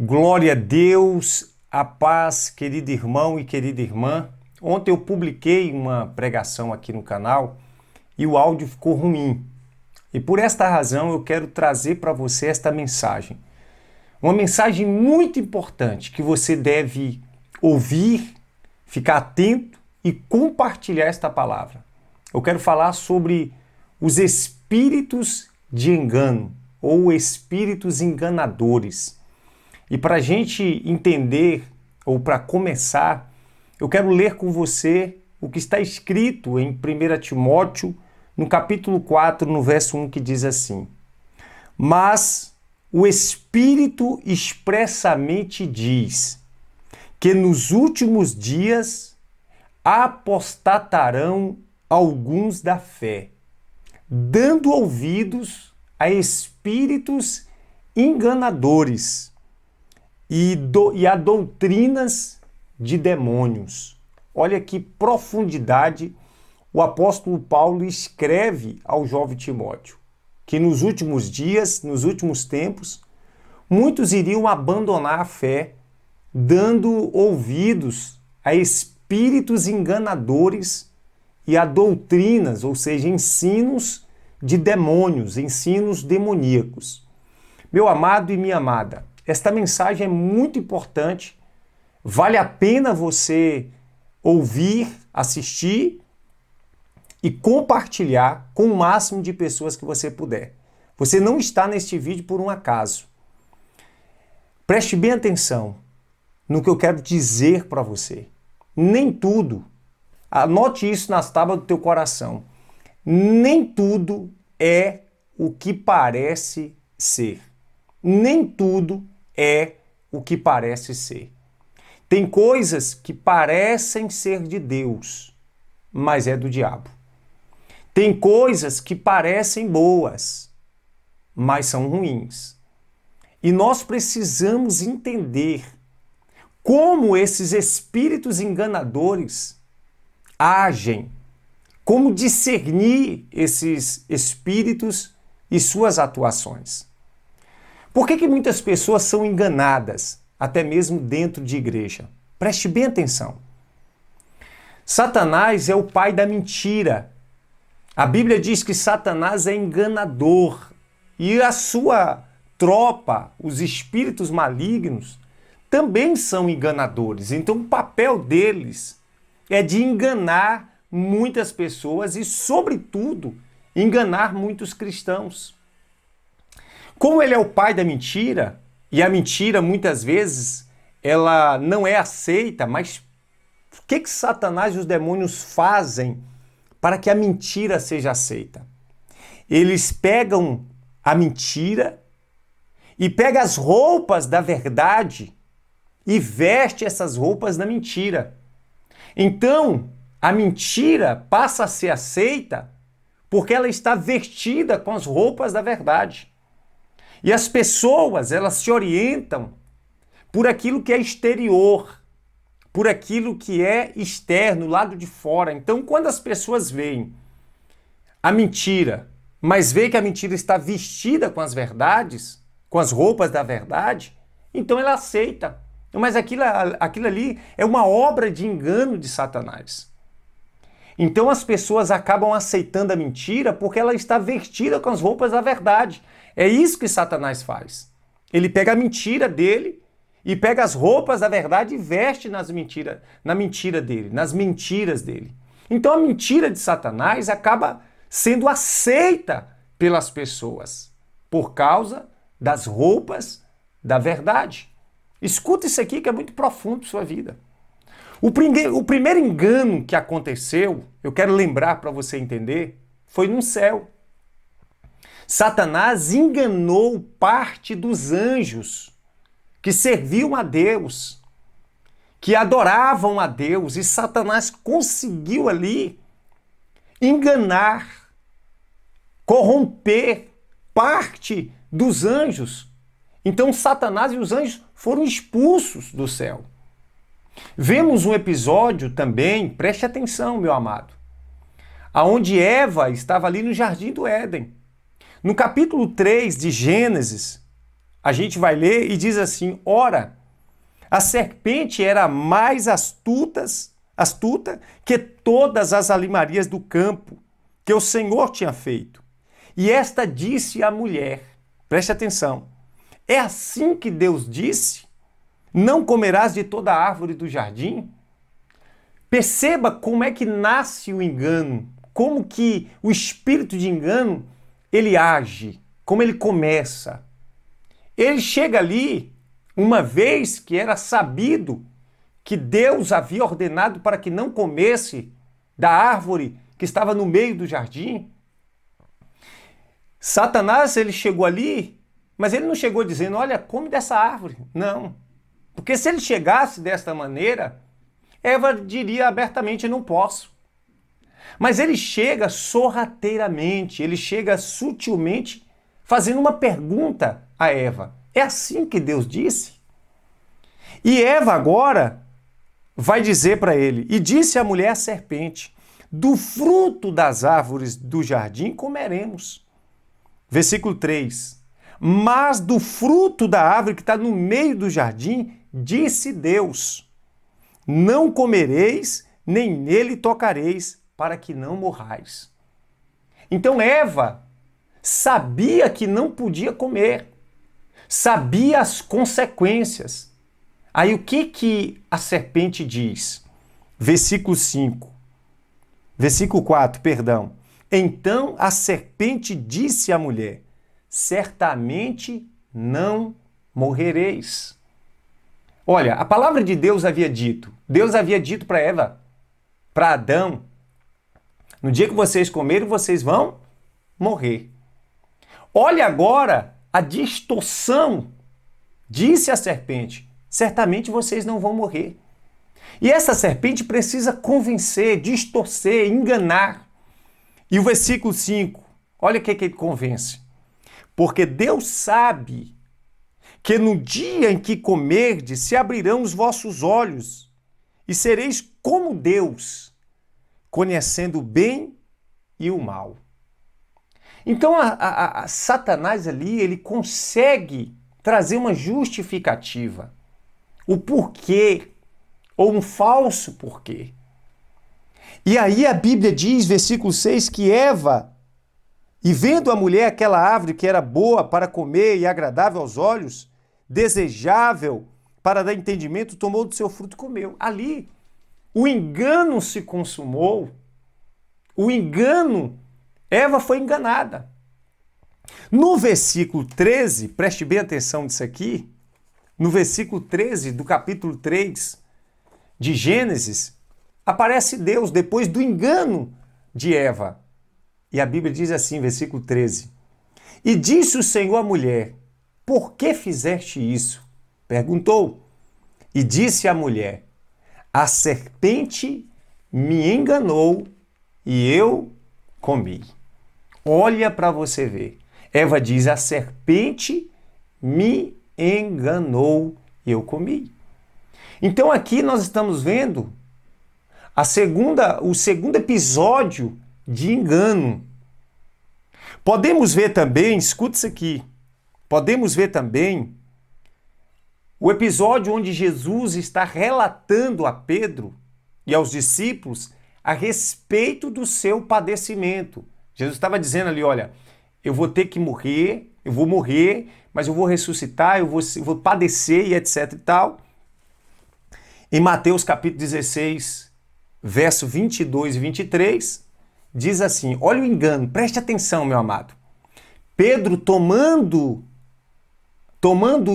Glória a Deus, a paz, querido irmão e querida irmã. Ontem eu publiquei uma pregação aqui no canal e o áudio ficou ruim. E por esta razão eu quero trazer para você esta mensagem. Uma mensagem muito importante que você deve ouvir, ficar atento e compartilhar esta palavra. Eu quero falar sobre os espíritos de engano ou espíritos enganadores. E para a gente entender, ou para começar, eu quero ler com você o que está escrito em 1 Timóteo, no capítulo 4, no verso 1, que diz assim: Mas o Espírito expressamente diz que nos últimos dias apostatarão alguns da fé, dando ouvidos a espíritos enganadores e a doutrinas de demônios. Olha que profundidade o apóstolo Paulo escreve ao jovem Timóteo, que nos últimos dias, nos últimos tempos, muitos iriam abandonar a fé, dando ouvidos a espíritos enganadores e a doutrinas, ou seja, ensinos de demônios, ensinos demoníacos. Meu amado e minha amada, esta mensagem é muito importante, vale a pena você ouvir, assistir e compartilhar com o máximo de pessoas que você puder. Você não está neste vídeo por um acaso. Preste bem atenção no que eu quero dizer para você. Nem tudo, anote isso nas tábuas do teu coração, nem tudo é o que parece ser. Nem tudo é o que parece ser. Tem coisas que parecem ser de Deus, mas é do diabo. Tem coisas que parecem boas, mas são ruins. E nós precisamos entender como esses espíritos enganadores agem, como discernir esses espíritos e suas atuações. Por que muitas pessoas são enganadas, até mesmo dentro de igreja? Preste bem atenção. Satanás é o pai da mentira. A Bíblia diz que Satanás é enganador e a sua tropa, os espíritos malignos, também são enganadores. Então o papel deles é de enganar muitas pessoas e, sobretudo, enganar muitos cristãos. Como ele é o pai da mentira, e a mentira muitas vezes ela não é aceita, mas o que Satanás e os demônios fazem para que a mentira seja aceita? Eles pegam a mentira e pegam as roupas da verdade e vestem essas roupas da mentira. Então, a mentira passa a ser aceita porque ela está vestida com as roupas da verdade. E as pessoas, elas se orientam por aquilo que é exterior, por aquilo que é externo, lado de fora. Então, quando as pessoas veem a mentira, mas veem que a mentira está vestida com as verdades, com as roupas da verdade, então ela aceita. Mas aquilo ali é uma obra de engano de Satanás. Então as pessoas acabam aceitando a mentira porque ela está vestida com as roupas da verdade. É isso que Satanás faz. Ele pega a mentira dele e pega as roupas da verdade e veste na mentira dele, nas mentiras dele. Então a mentira de Satanás acaba sendo aceita pelas pessoas por causa das roupas da verdade. Escuta isso aqui que é muito profundo para sua vida. O primeiro engano que aconteceu, eu quero lembrar para você entender, foi no céu. Satanás enganou parte dos anjos que serviam a Deus, que adoravam a Deus, e Satanás conseguiu ali enganar, corromper parte dos anjos. Então Satanás e os anjos foram expulsos do céu. Vemos um episódio também, preste atenção, meu amado, aonde Eva estava ali no Jardim do Éden. No capítulo 3 de Gênesis, a gente vai ler e diz assim: ora, a serpente era mais astuta que todas as alimarias do campo que o Senhor tinha feito. E esta disse à mulher, preste atenção, é assim que Deus disse? Não comerás de toda a árvore do jardim? Perceba como é que nasce o engano, como que o espírito de engano, ele age, como ele começa. Ele chega ali, uma vez que era sabido que Deus havia ordenado para que não comesse da árvore que estava no meio do jardim. Satanás, ele chegou ali, mas ele não chegou dizendo, olha, come dessa árvore. Não. Porque se ele chegasse desta maneira, Eva diria abertamente, não posso. Mas ele chega sorrateiramente, ele chega sutilmente, fazendo uma pergunta a Eva. É assim que Deus disse? E Eva agora vai dizer para ele, e disse a mulher serpente, do fruto das árvores do jardim comeremos. Versículo 3. Mas do fruto da árvore que está no meio do jardim, disse Deus, não comereis, nem nele tocareis, para que não morrais. Então Eva sabia que não podia comer, sabia as consequências. Aí o que a serpente diz? Versículo 4, perdão. Então a serpente disse à mulher, certamente não morrereis. Olha, a palavra de Deus havia dito para Eva, para Adão, no dia que vocês comerem, vocês vão morrer. Olha agora a distorção. Disse a serpente, certamente vocês não vão morrer. E essa serpente precisa convencer, distorcer, enganar. E o versículo 5, olha o que ele convence. Porque Deus sabe que no dia em que comerdes, se abrirão os vossos olhos e sereis como Deus, conhecendo o bem e o mal. Então a Satanás ali, ele consegue trazer uma justificativa, o porquê, ou um falso porquê. E aí a Bíblia diz, versículo 6, que Eva, e vendo a mulher aquela árvore que era boa para comer e agradável aos olhos, desejável para dar entendimento, tomou do seu fruto e comeu. Ali, o engano se consumou, o engano, Eva foi enganada. No versículo 13, preste bem atenção nisso aqui, no versículo 13 do capítulo 3 de Gênesis, aparece Deus depois do engano de Eva. E a Bíblia diz assim, versículo 13, e disse o Senhor à mulher, por que fizeste isso? Perguntou. E disse a mulher, a serpente me enganou e eu comi. Olha para você ver. Eva diz, a serpente me enganou e eu comi. Então aqui nós estamos vendo o segundo episódio de engano. Podemos ver também, escuta isso aqui, podemos ver também o episódio onde Jesus está relatando a Pedro e aos discípulos a respeito do seu padecimento. Jesus estava dizendo ali, olha, eu vou ter que morrer, eu vou morrer, mas eu vou ressuscitar, eu vou padecer e etc e tal. Em Mateus capítulo 16, verso 22 e 23, diz assim, olha o engano, preste atenção, meu amado. Pedro, tomando-o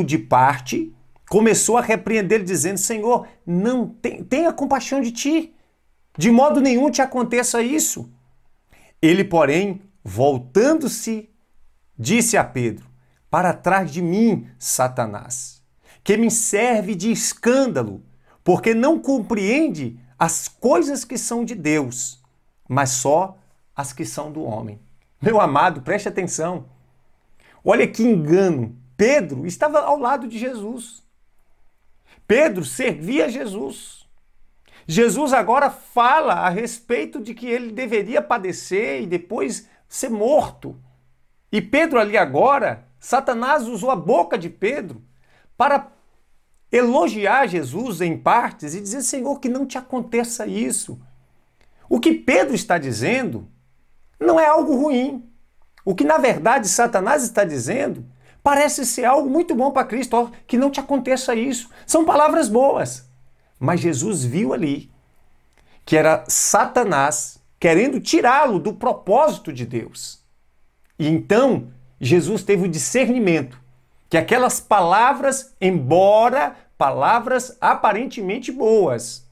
de parte, começou a repreender, dizendo, Senhor, não tenha compaixão de ti, de modo nenhum te aconteça isso. Ele, porém, voltando-se, disse a Pedro, para trás de mim, Satanás, que me serve de escândalo, porque não compreende as coisas que são de Deus, mas só as que são do homem. Meu amado, preste atenção. Olha que engano. Pedro estava ao lado de Jesus. Pedro servia Jesus. Jesus agora fala a respeito de que ele deveria padecer e depois ser morto. E Pedro ali agora Satanás usou a boca de Pedro para elogiar Jesus em partes e dizer, Senhor, que não te aconteça isso. O que Pedro está dizendo não é algo ruim. O que, na verdade, Satanás está dizendo parece ser algo muito bom para Cristo, ó, que não te aconteça isso. São palavras boas. Mas Jesus viu ali que era Satanás querendo tirá-lo do propósito de Deus. E então, Jesus teve o discernimento que aquelas palavras, embora palavras aparentemente boas,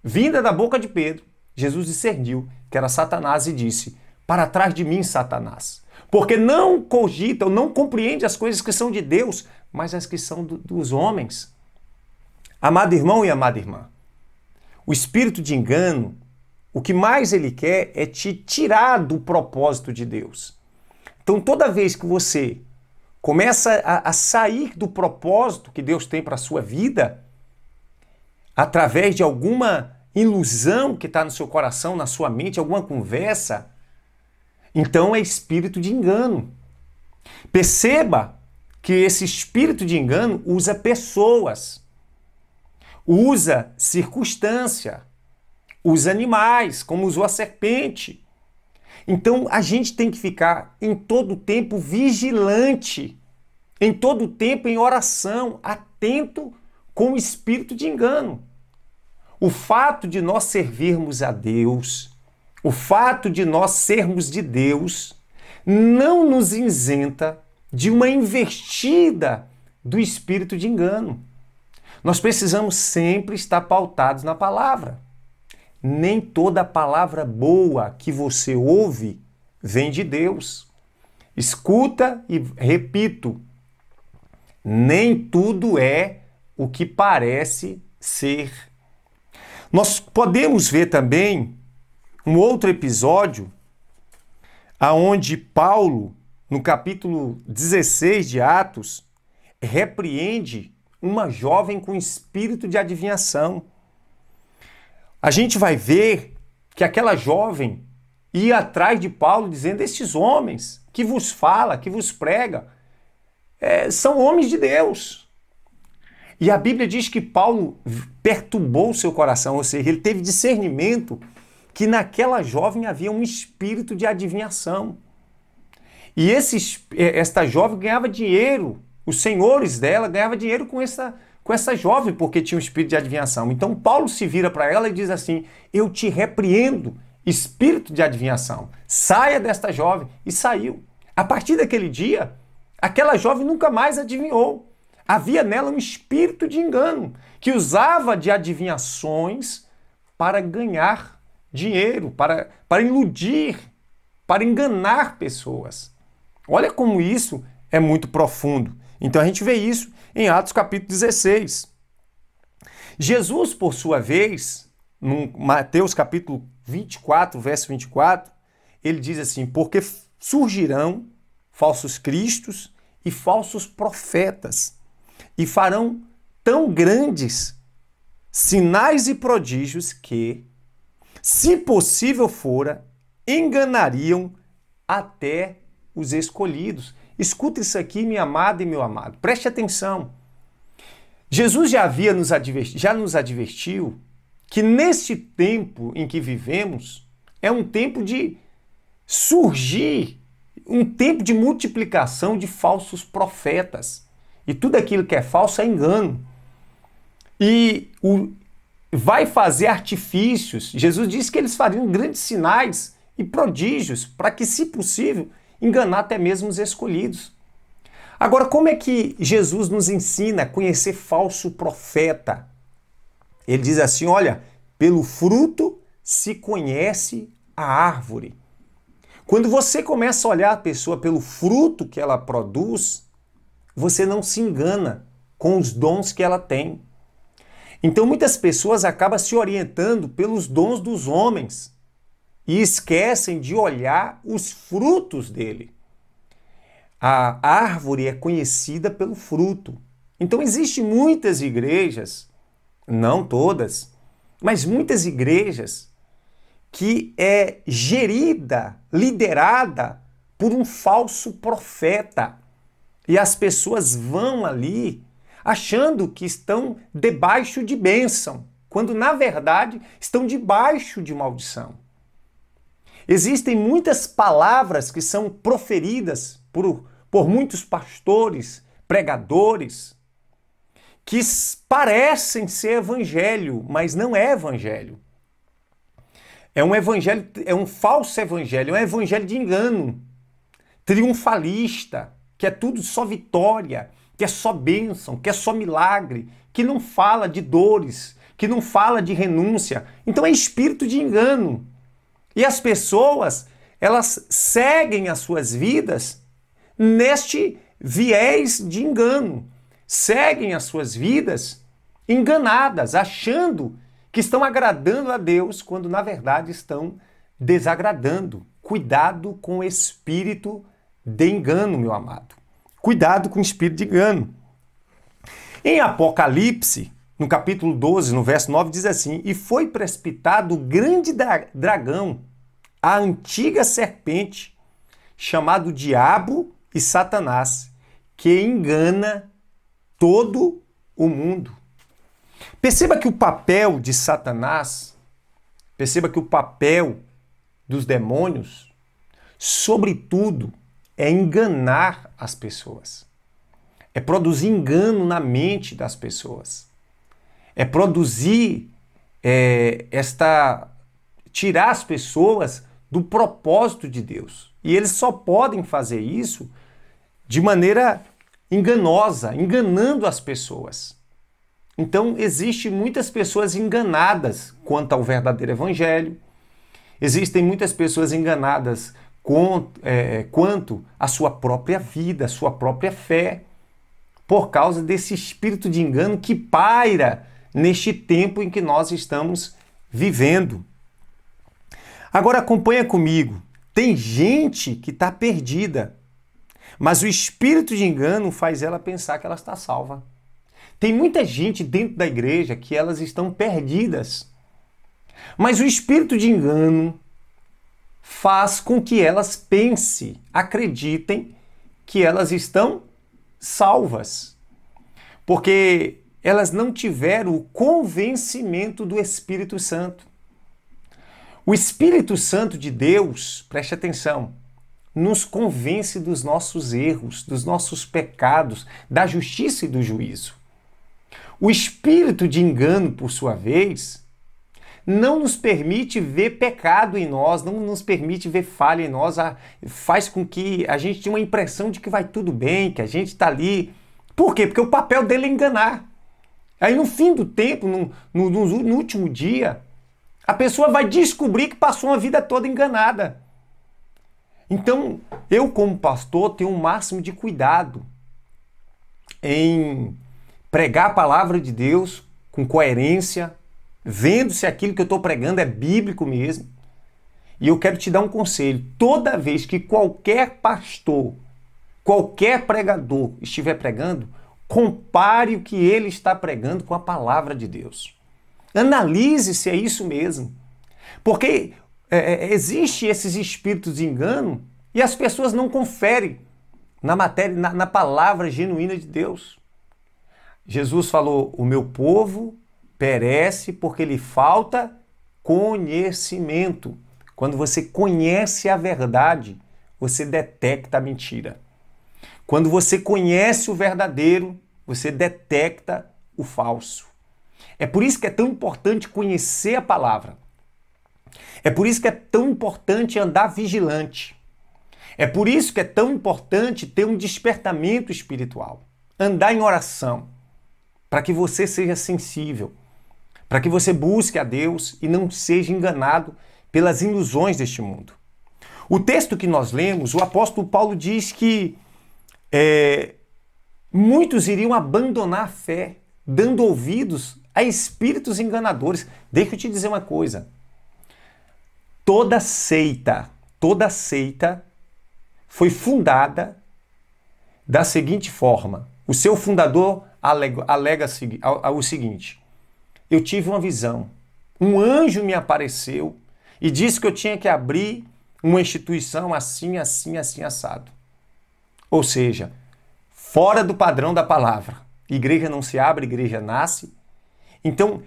vinda da boca de Pedro, Jesus discerniu que era Satanás e disse, para trás de mim, Satanás, porque não cogita ou não compreende as coisas que são de Deus, mas as que são dos homens. Amado irmão e amada irmã, o espírito de engano, o que mais ele quer é te tirar do propósito de Deus. Então, toda vez que você começa a sair do propósito que Deus tem para a sua vida, através de alguma ilusão que está no seu coração, na sua mente, alguma conversa, então é espírito de engano. Perceba que esse espírito de engano usa pessoas, usa circunstância, usa animais, como usou a serpente. Então a gente tem que ficar em todo tempo vigilante, em todo tempo em oração, atento com o espírito de engano. O fato de nós servirmos a Deus, o fato de nós sermos de Deus, não nos isenta de uma investida do espírito de engano. Nós precisamos sempre estar pautados na palavra. Nem toda palavra boa que você ouve vem de Deus. Escuta e repito, nem tudo é o que parece ser. Nós podemos ver também um outro episódio aonde Paulo, no capítulo 16 de Atos, repreende uma jovem com espírito de adivinhação. A gente vai ver que aquela jovem ia atrás de Paulo dizendo, estes homens que vos fala, que vos prega, são homens de Deus. E a Bíblia diz que Paulo perturbou o seu coração, ou seja, ele teve discernimento que naquela jovem havia um espírito de adivinhação. E esta jovem ganhava dinheiro, os senhores dela ganhavam dinheiro com essa jovem, porque tinha um espírito de adivinhação. Então Paulo se vira para ela e diz assim, eu te repreendo, espírito de adivinhação, saia desta jovem. E saiu. A partir daquele dia, aquela jovem nunca mais adivinhou. Havia nela um espírito de engano, que usava de adivinhações para ganhar dinheiro, para iludir, para enganar pessoas. Olha como isso é muito profundo. Então a gente vê isso em Atos capítulo 16. Jesus, por sua vez, no Mateus capítulo 24, verso 24, ele diz assim, porque surgirão falsos cristos e falsos profetas, e farão tão grandes sinais e prodígios que, se possível fora, enganariam até os escolhidos. Escuta isso aqui, minha amada e meu amado. Preste atenção. Jesus já nos advertiu que neste tempo em que vivemos é um tempo de surgir, um tempo de multiplicação de falsos profetas. E tudo aquilo que é falso é engano. E vai fazer artifícios. Jesus disse que eles fariam grandes sinais e prodígios para que, se possível, enganar até mesmo os escolhidos. Agora, como é que Jesus nos ensina a conhecer falso profeta? Ele diz assim, olha, pelo fruto se conhece a árvore. Quando você começa a olhar a pessoa pelo fruto que ela produz, você não se engana com os dons que ela tem. Então muitas pessoas acabam se orientando pelos dons dos homens e esquecem de olhar os frutos dele. A árvore é conhecida pelo fruto. Então existem muitas igrejas, não todas, mas muitas igrejas que é gerida, liderada por um falso profeta. E as pessoas vão ali achando que estão debaixo de bênção, quando na verdade estão debaixo de maldição. Existem muitas palavras que são proferidas por muitos pastores, pregadores, que parecem ser evangelho, mas não é evangelho. É um evangelho, é um falso evangelho, é um evangelho de engano, triunfalista, que é tudo só vitória, que é só bênção, que é só milagre, que não fala de dores, que não fala de renúncia. Então é espírito de engano. E as pessoas, elas seguem as suas vidas neste viés de engano. Seguem as suas vidas enganadas, achando que estão agradando a Deus, quando na verdade estão desagradando. Cuidado com o espírito de engano, meu amado. Cuidado com o espírito de engano. Em Apocalipse, no capítulo 12, no verso 9, diz assim: e foi precipitado o grande dragão, a antiga serpente, chamado Diabo e Satanás, que engana todo o mundo. Perceba que o papel de Satanás, perceba que o papel dos demônios, sobretudo, é enganar as pessoas. É produzir engano na mente das pessoas. É produzir tirar as pessoas do propósito de Deus. E eles só podem fazer isso de maneira enganosa, enganando as pessoas. Então, existem muitas pessoas enganadas quanto ao verdadeiro evangelho. Existem muitas pessoas enganadas quanto à sua própria vida, à sua própria fé, por causa desse espírito de engano que paira neste tempo em que nós estamos vivendo. Agora acompanha comigo. Tem gente que está perdida, mas o espírito de engano faz ela pensar que ela está salva. Tem muita gente dentro da igreja que elas estão perdidas, mas o espírito de engano faz com que elas pensem, acreditem que elas estão salvas, porque elas não tiveram o convencimento do Espírito Santo. O Espírito Santo de Deus, preste atenção, nos convence dos nossos erros, dos nossos pecados, da justiça e do juízo. O espírito de engano, por sua vez, não nos permite ver pecado em nós, não nos permite ver falha em nós, faz com que a gente tenha uma impressão de que vai tudo bem, que a gente está ali. Por quê? Porque o papel dele é enganar. Aí no fim do tempo, no último dia, a pessoa vai descobrir que passou uma vida toda enganada. Então, eu como pastor tenho o máximo de cuidado em pregar a palavra de Deus com coerência, vendo se aquilo que eu estou pregando é bíblico mesmo. E eu quero te dar um conselho. Toda vez que qualquer pastor, qualquer pregador estiver pregando, compare o que ele está pregando com a palavra de Deus. Analise se é isso mesmo. Porque existe esses espíritos de engano e as pessoas não conferem na matéria, na palavra genuína de Deus. Jesus falou: o meu povo perece porque lhe falta conhecimento. Quando você conhece a verdade, você detecta a mentira. Quando você conhece o verdadeiro, você detecta o falso. É por isso que é tão importante conhecer a palavra. É por isso que é tão importante andar vigilante. É por isso que é tão importante ter um despertamento espiritual. Andar em oração, para que você seja sensível, para que você busque a Deus e não seja enganado pelas ilusões deste mundo. O texto que nós lemos, o apóstolo Paulo diz que muitos iriam abandonar a fé, dando ouvidos a espíritos enganadores. Deixa eu te dizer uma coisa. Toda seita foi fundada da seguinte forma. O seu fundador alega o seguinte: eu tive uma visão, um anjo me apareceu e disse que eu tinha que abrir uma instituição assim, assim, assim, assado. Ou seja, fora do padrão da palavra. Igreja não se abre, igreja nasce. Então,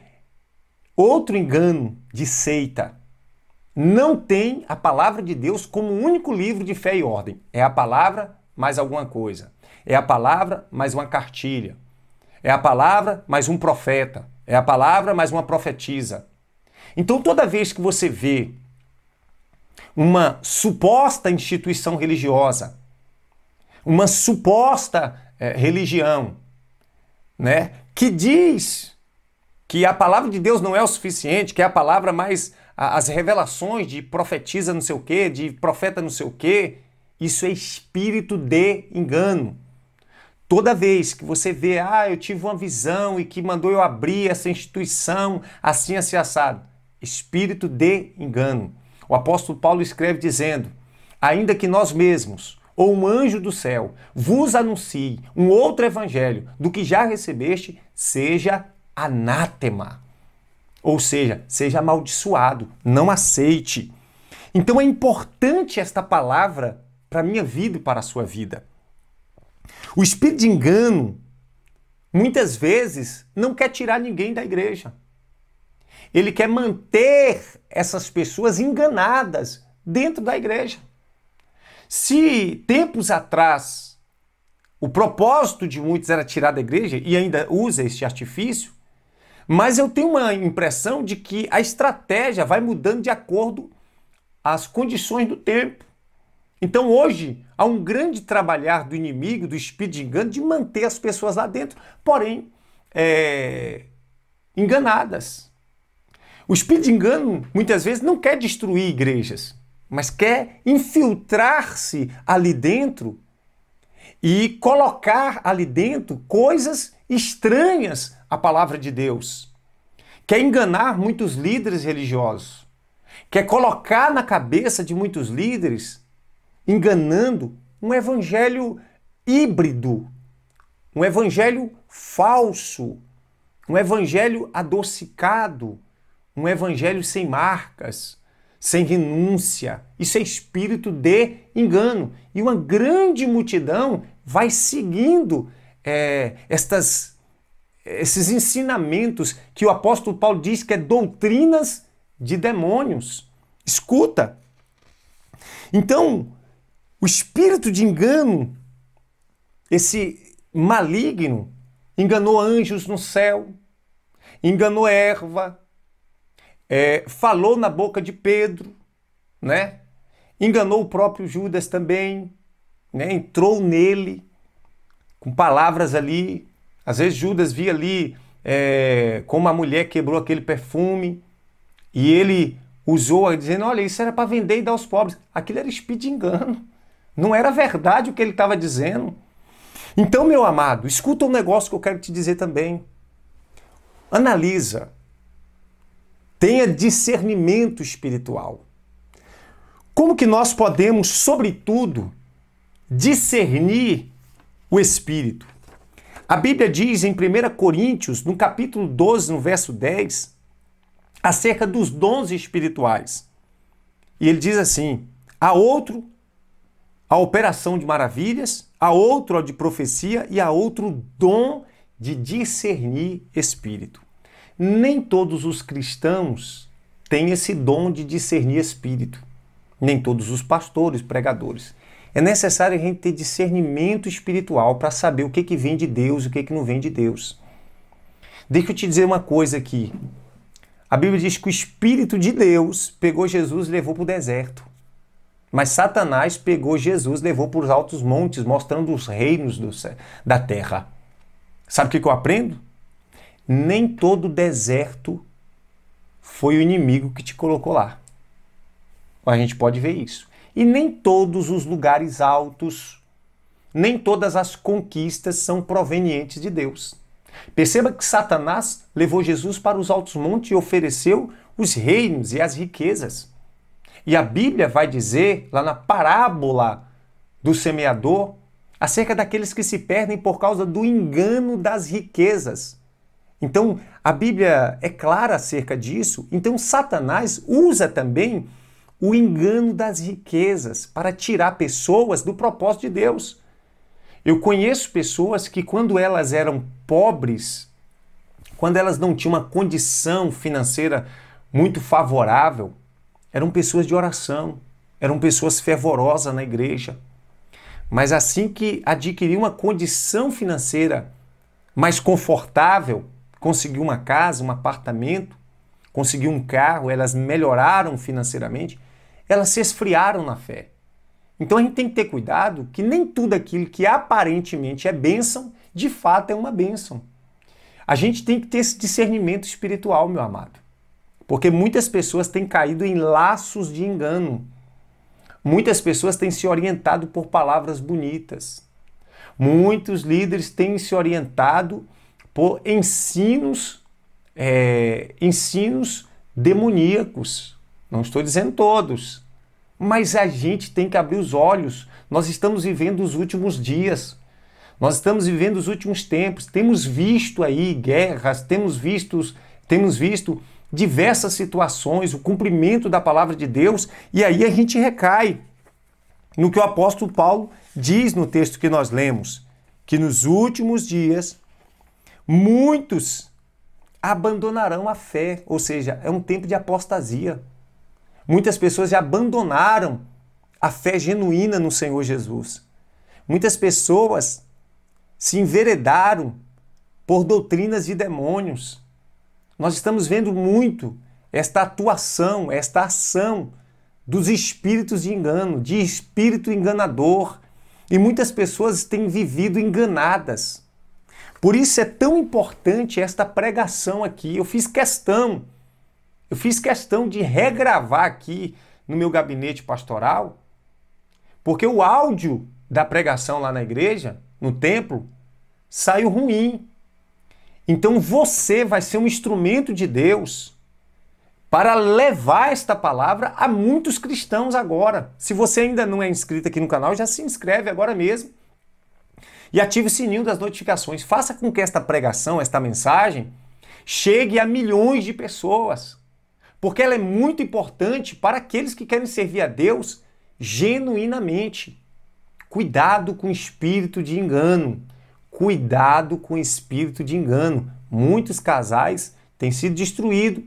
outro engano de seita não tem a palavra de Deus como único livro de fé e ordem. É a palavra mais alguma coisa. É a palavra mais uma cartilha. É a palavra mais um profeta. É a palavra mais uma profetisa. Então, toda vez que você vê uma suposta instituição religiosa, uma suposta religião, né, que diz que a palavra de Deus não é o suficiente, que é a palavra mais as revelações de profetisa não sei o quê, de profeta não sei o quê, isso é espírito de engano. Toda vez que você vê, eu tive uma visão e que mandou eu abrir essa instituição assim, assim, assado, espírito de engano. O apóstolo Paulo escreve dizendo, ainda que nós mesmos, ou um anjo do céu, vos anuncie um outro evangelho do que já recebeste, seja anátema. Ou seja, seja amaldiçoado, não aceite. Então é importante esta palavra para a minha vida e para a sua vida. O espírito de engano, muitas vezes, não quer tirar ninguém da igreja. Ele quer manter essas pessoas enganadas dentro da igreja. Se tempos atrás o propósito de muitos era tirar da igreja, e ainda usa este artifício, mas eu tenho uma impressão de que a estratégia vai mudando de acordo às condições do tempo. Então hoje há um grande trabalhar do inimigo, do espírito de engano, de manter as pessoas lá dentro, porém enganadas. O espírito de engano muitas vezes não quer destruir igrejas, mas quer infiltrar-se ali dentro e colocar ali dentro coisas estranhas à palavra de Deus. Quer enganar muitos líderes religiosos. Quer colocar na cabeça de muitos líderes, enganando, um evangelho híbrido, um evangelho falso, um evangelho adocicado, um evangelho sem marcas, sem renúncia. Isso é espírito de engano. E uma grande multidão vai seguindo esses ensinamentos que o apóstolo Paulo diz que é doutrinas de demônios. Escuta. Então, o espírito de engano, esse maligno, enganou anjos no céu, enganou Eva, falou na boca de Pedro, né? Enganou o próprio Judas também, né? Entrou nele com palavras ali. Às vezes Judas via ali como a mulher quebrou aquele perfume e ele usou dizendo, olha, isso era para vender e dar aos pobres. Aquilo era espírito de engano. Não era verdade o que ele estava dizendo. Então, meu amado, escuta um negócio que eu quero te dizer também. Analisa. Tenha discernimento espiritual. Como que nós podemos, sobretudo, discernir o Espírito? A Bíblia diz em 1 Coríntios, no capítulo 12, no verso 10, acerca dos dons espirituais. E ele diz assim, há outro a operação de maravilhas, há outro a de profecia e há outro dom de discernir espírito. Nem todos os cristãos têm esse dom de discernir espírito. Nem todos os pastores, pregadores. É necessário a gente ter discernimento espiritual para saber o que vem de Deus e o que não vem de Deus. Deixa eu te dizer uma coisa aqui. A Bíblia diz que o Espírito de Deus pegou Jesus e levou para o deserto. Mas Satanás pegou Jesus e levou para os altos montes, mostrando os reinos da terra. Sabe o que eu aprendo? Nem todo deserto foi o inimigo que te colocou lá. A gente pode ver isso. E nem todos os lugares altos, nem todas as conquistas são provenientes de Deus. Perceba que Satanás levou Jesus para os altos montes e ofereceu os reinos e as riquezas. E a Bíblia vai dizer, lá na parábola do semeador, acerca daqueles que se perdem por causa do engano das riquezas. Então, a Bíblia é clara acerca disso. Então, Satanás usa também o engano das riquezas para tirar pessoas do propósito de Deus. Eu conheço pessoas que quando elas eram pobres, quando elas não tinham uma condição financeira muito favorável, eram pessoas de oração, eram pessoas fervorosas na igreja. Mas assim que adquiriu uma condição financeira mais confortável, conseguiu uma casa, um apartamento, conseguiu um carro, elas melhoraram financeiramente, elas se esfriaram na fé. Então a gente tem que ter cuidado que nem tudo aquilo que aparentemente é bênção, de fato é uma bênção. A gente tem que ter esse discernimento espiritual, meu amado. Porque muitas pessoas têm caído em laços de engano. Muitas pessoas têm se orientado por palavras bonitas. Muitos líderes têm se orientado por ensinos demoníacos. Não estou dizendo todos, mas a gente tem que abrir os olhos. Nós estamos vivendo os últimos dias. Nós estamos vivendo os últimos tempos. Temos visto aí guerras, temos visto diversas situações, o cumprimento da palavra de Deus, e aí a gente recai no que o apóstolo Paulo diz no texto que nós lemos, que nos últimos dias muitos abandonarão a fé, ou seja, é um tempo de apostasia. Muitas pessoas já abandonaram a fé genuína no Senhor Jesus. Muitas pessoas se enveredaram por doutrinas de demônios. Nós estamos vendo muito esta atuação, esta ação dos espíritos de engano, de espírito enganador. E muitas pessoas têm vivido enganadas. Por isso é tão importante esta pregação aqui. Eu fiz questão de regravar aqui no meu gabinete pastoral, porque o áudio da pregação lá na igreja, no templo, saiu ruim. Então você vai ser um instrumento de Deus para levar esta palavra a muitos cristãos agora. Se você ainda não é inscrito aqui no canal, já se inscreve agora mesmo e ative o sininho das notificações. Faça com que esta pregação, esta mensagem, chegue a milhões de pessoas, porque ela é muito importante para aqueles que querem servir a Deus genuinamente. Cuidado com o espírito de engano. Cuidado com o espírito de engano. Muitos casais têm sido destruídos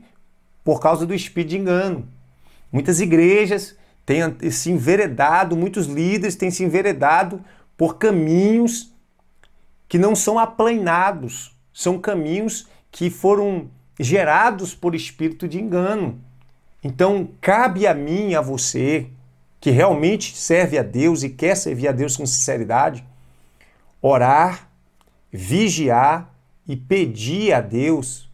por causa do espírito de engano. Muitas igrejas têm se enveredado, muitos líderes têm se enveredado por caminhos que não são aplainados. São caminhos que foram gerados por espírito de engano. Então, cabe a mim e a você, que realmente serve a Deus e quer servir a Deus com sinceridade, orar, vigiar e pedir a Deus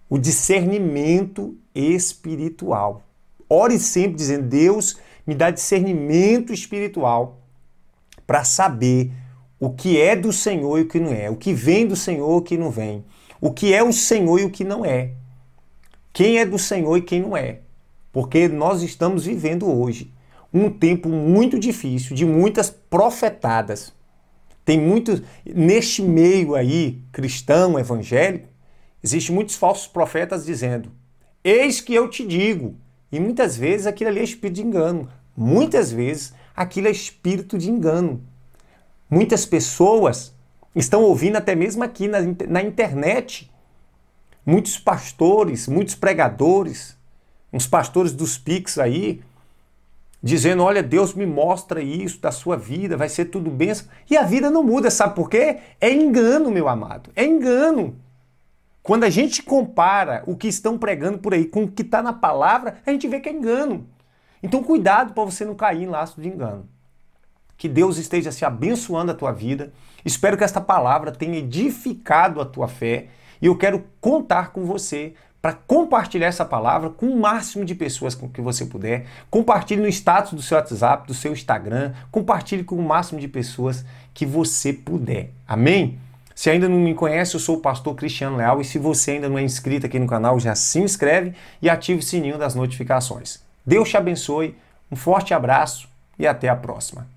o discernimento espiritual. Ore sempre dizendo: Deus, me dá discernimento espiritual para saber o que é do Senhor e o que não é, o que vem do Senhor e o que não vem, o que é o Senhor e o que não é, quem é do Senhor e quem não é, porque nós estamos vivendo hoje um tempo muito difícil, de muitas profetadas. Tem muitos, neste meio aí, cristão, evangélico, existem muitos falsos profetas dizendo: eis que eu te digo. E muitas vezes aquilo ali é espírito de engano. Muitas vezes aquilo é espírito de engano. Muitas pessoas estão ouvindo até mesmo aqui na internet. Muitos pastores, muitos pregadores, uns pastores dos Pix aí, dizendo: olha, Deus me mostra isso da sua vida, vai ser tudo bênção. E a vida não muda, sabe por quê? É engano, meu amado, é engano. Quando a gente compara o que estão pregando por aí com o que está na palavra, a gente vê que é engano. Então cuidado para você não cair em laço de engano. Que Deus esteja se abençoando a tua vida. Espero que esta palavra tenha edificado a tua fé. E eu quero contar com você para compartilhar essa palavra com o máximo de pessoas com que você puder. Compartilhe no status do seu WhatsApp, do seu Instagram. Compartilhe com o máximo de pessoas que você puder. Amém? Se ainda não me conhece, eu sou o pastor Cristiano Leal. E se você ainda não é inscrito aqui no canal, já se inscreve e ative o sininho das notificações. Deus te abençoe, um forte abraço e até a próxima.